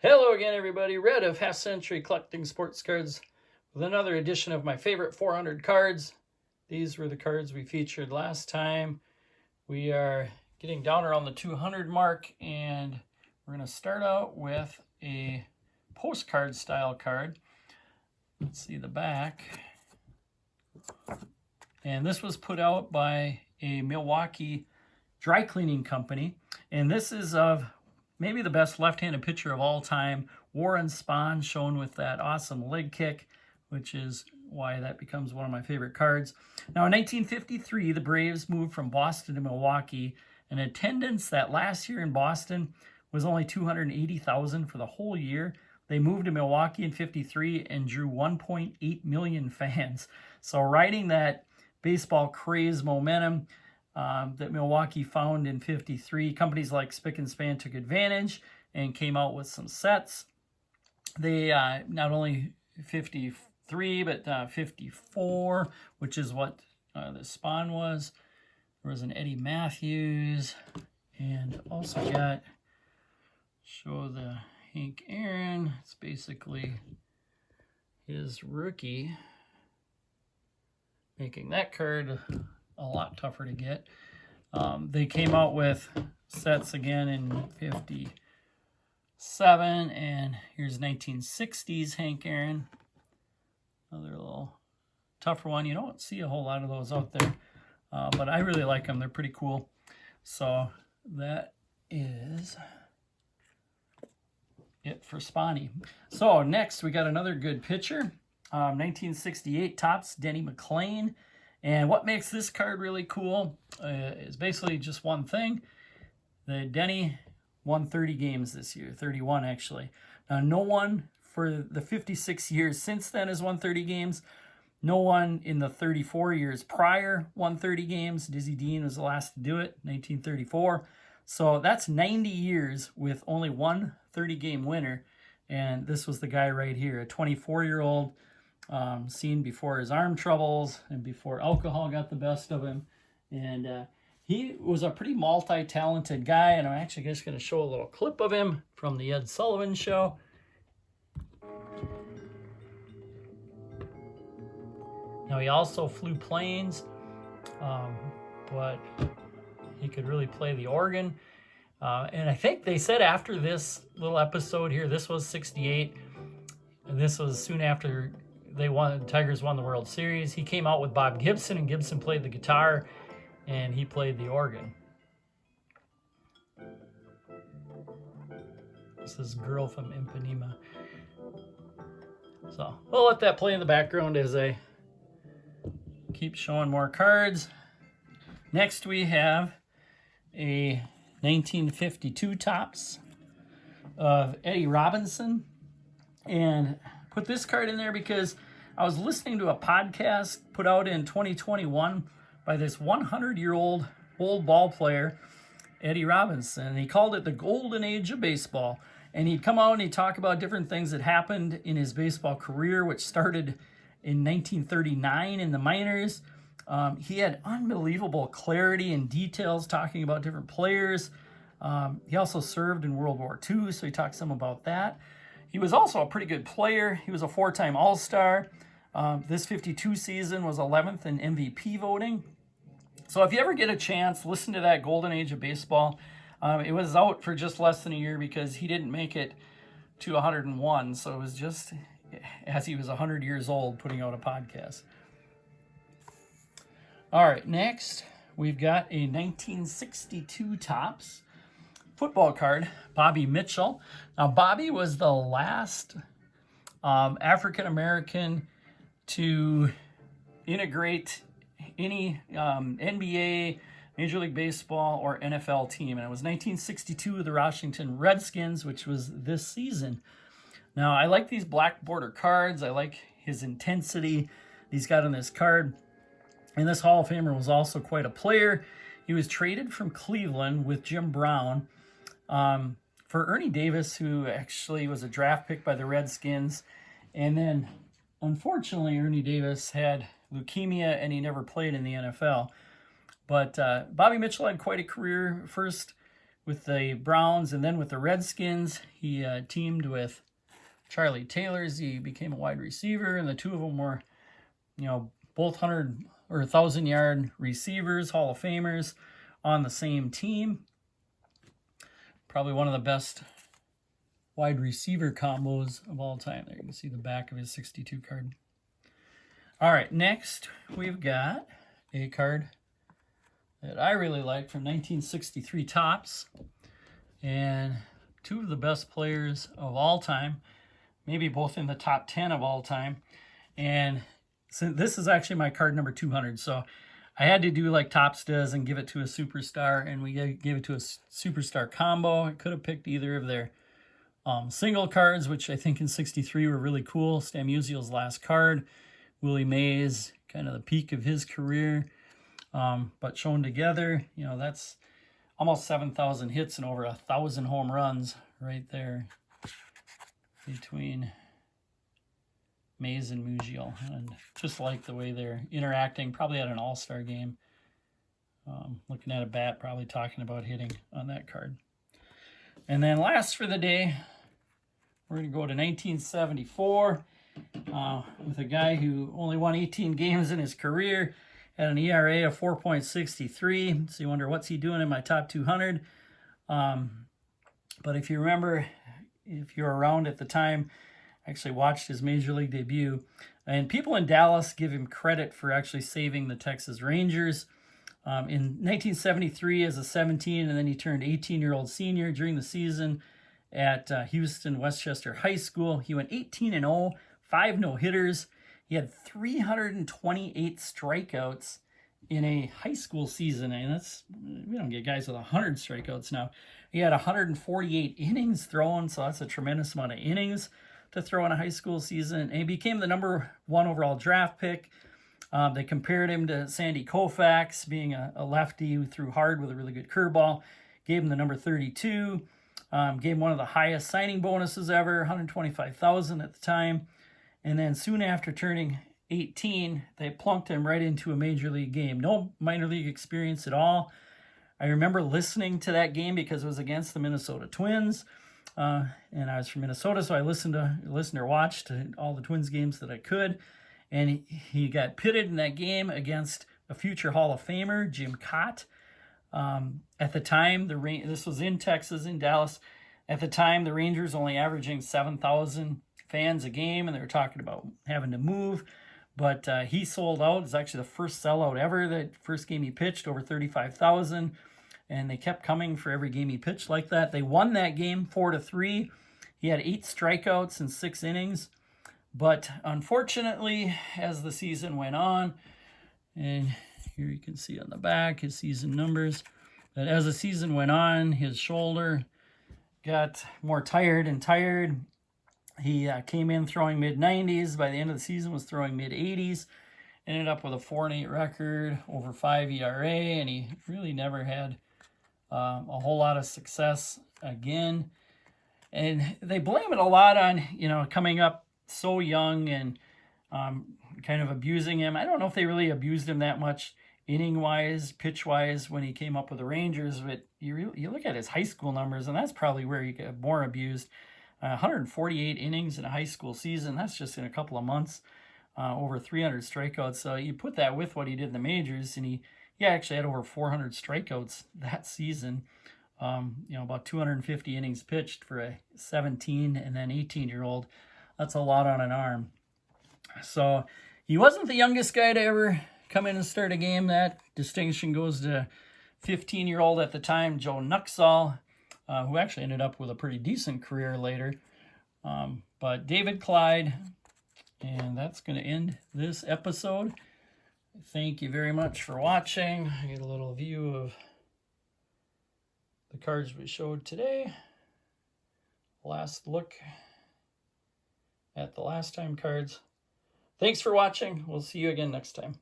Hello again, everybody. Red of Half Century Collecting Sports Cards with another edition of my favorite 400 cards. These were the cards we featured last time. We are getting down around the 200 mark, and we're going to start out with a postcard style card. Let's see the back. And this was put out by a Milwaukee dry cleaning company. And this is of maybe the best left-handed pitcher of all time, Warren Spahn, shown with that awesome leg kick, which is why that becomes one of my favorite cards. Now, in 1953, the Braves moved from Boston to Milwaukee, and attendance that last year in Boston was only 280,000 for the whole year. They moved to Milwaukee in 53 and drew 1.8 million fans. So riding that baseball craze momentum that Milwaukee found in 53, companies like Spick and Span took advantage and came out with some sets. They not only 53, but 54, which is what the Spahn was. There was an Eddie Matthews, and also got, show the Hank Aaron. It's basically his rookie, making that card a lot tougher to get. They came out with sets again in 57, and here's 1960s Hank Aaron. Another little tougher one. You don't see a whole lot of those out there, but I really like them. They're pretty cool. So that is it for Spahny. So next we got another good pitcher. 1968 Topps Denny McLain. And what makes this card really cool is basically just one thing. The Denny won 30 games this year, 31 actually. Now, no one for the 56 years since then has won 30 games. No one in the 34 years prior won 30 games. Dizzy Dean was the last to do it, 1934. So that's 90 years with only one 30-game winner. And this was the guy right here, a 24-year-old. Seen before his arm troubles and before alcohol got the best of him. And he was a pretty multi-talented guy, and I'm actually just going to show a little clip of him from the Ed Sullivan Show. Now, he also flew planes, but he could really play the organ. And I think they said after this little episode here, this was 68, and this was soon after the Tigers won the World Series. He came out with Bob Gibson, and Gibson played the guitar, and he played the organ. This is Girl from Ipanema. So we'll let that play in the background as I keep showing more cards. Next we have a 1952 Topps of Eddie Robinson, and put this card in there because I was listening to a podcast put out in 2021 by this 100-year-old old ball player, Eddie Robinson. And he called it the golden age of baseball. And he'd come out and he'd talk about different things that happened in his baseball career, which started in 1939 in the minors. He had unbelievable clarity and details talking about different players. He also served in World War II, so he talked some about that. He was also a pretty good player. He was a four-time All-Star. This 52 season was 11th in MVP voting. So if you ever get a chance, listen to that golden age of baseball. It was out for just less than a year because he didn't make it to 101. So it was just as he was 100 years old putting out a podcast. All right, next we've got a 1962 Topps football card, Bobby Mitchell. Now, Bobby was the last African-American to integrate any NBA, Major League Baseball, or NFL team. And it was 1962 with the Washington Redskins, which was this season. Now, I like these black border cards. I like his intensity he's got on this card. And this Hall of Famer was also quite a player. He was traded from Cleveland with Jim Brown for Ernie Davis, who actually was a draft pick by the Redskins. And then, unfortunately, Ernie Davis had leukemia and he never played in the NFL. But Bobby Mitchell had quite a career. First with the Browns and then with the Redskins. He teamed with Charlie Taylor. He became a wide receiver, and the two of them were, both 100 or 1,000-yard receivers, Hall of Famers on the same team. Probably one of the best wide receiver combos of all time. There you can see the back of his 62 card. All right, next we've got a card that I really like from 1963 Topps, and two of the best players of all time, maybe both in the top 10 of all time. And so this is actually my card number 200, so I had to do like Topps does and give it to a superstar, and we gave it to a superstar combo. I could have picked either of their single cards, which I think in 63 were really cool. Stan Musial's last card, Willie Mays, kind of the peak of his career. But shown together, that's almost 7,000 hits and over 1,000 home runs right there between Mays and Musial. And just like the way they're interacting, probably at an all-star game. Looking at a bat, probably talking about hitting on that card. And then last for the day, we're going to go to 1974 with a guy who only won 18 games in his career, had an ERA of 4.63. So you wonder, what's he doing in my top 200? But if you remember, if you're around at the time, I actually watched his major league debut. And people in Dallas give him credit for actually saving the Texas Rangers. In 1973 as a 17, and then he turned 18-year-old senior during the season at Houston Westchester High School. He went 18-0, 5 no-hitters. He had 328 strikeouts in a high school season, and we don't get guys with 100 strikeouts now. He had 148 innings thrown, so that's a tremendous amount of innings to throw in a high school season. And he became the number 1 overall draft pick. They compared him to Sandy Koufax, being a lefty who threw hard with a really good curveball. Gave him the number 32. Gave him one of the highest signing bonuses ever, $125,000 at the time. And then soon after turning 18, they plunked him right into a major league game. No minor league experience at all. I remember listening to that game because it was against the Minnesota Twins. And I was from Minnesota, so I listened or watched all the Twins games that I could. And he got pitted in that game against a future Hall of Famer, Jim Cott. At the time, this was in Texas, in Dallas. At the time, the Rangers only averaging 7,000 fans a game, and they were talking about having to move. But he sold out. It's actually the first sellout ever. The first game he pitched, over 35,000. And they kept coming for every game he pitched like that. They won that game 4-3. He had 8 strikeouts in 6 innings. But unfortunately, as the season went on, and here you can see on the back his season numbers, that as the season went on, his shoulder got more tired and tired. He came in throwing mid-90s. By the end of the season, was throwing mid-80s. Ended up with a 4-8 record, over 5 ERA, and he really never had a whole lot of success again. And they blame it a lot on, coming up so young and kind of abusing him. I don't know if they really abused him that much inning-wise, pitch-wise when he came up with the Rangers, but you look at his high school numbers, and that's probably where he got more abused. 148 innings in a high school season, that's just in a couple of months, over 300 strikeouts. So you put that with what he did in the majors, and he actually had over 400 strikeouts that season. About 250 innings pitched for a 17 and then 18-year-old. That's a lot on an arm. So he wasn't the youngest guy to ever come in and start a game. That distinction goes to 15-year-old at the time, Joe Nuxall, who actually ended up with a pretty decent career later. But David Clyde, and that's going to end this episode. Thank you very much for watching. I get a little view of the cards we showed today. Last look at the last time cards. Thanks for watching. We'll see you again next time.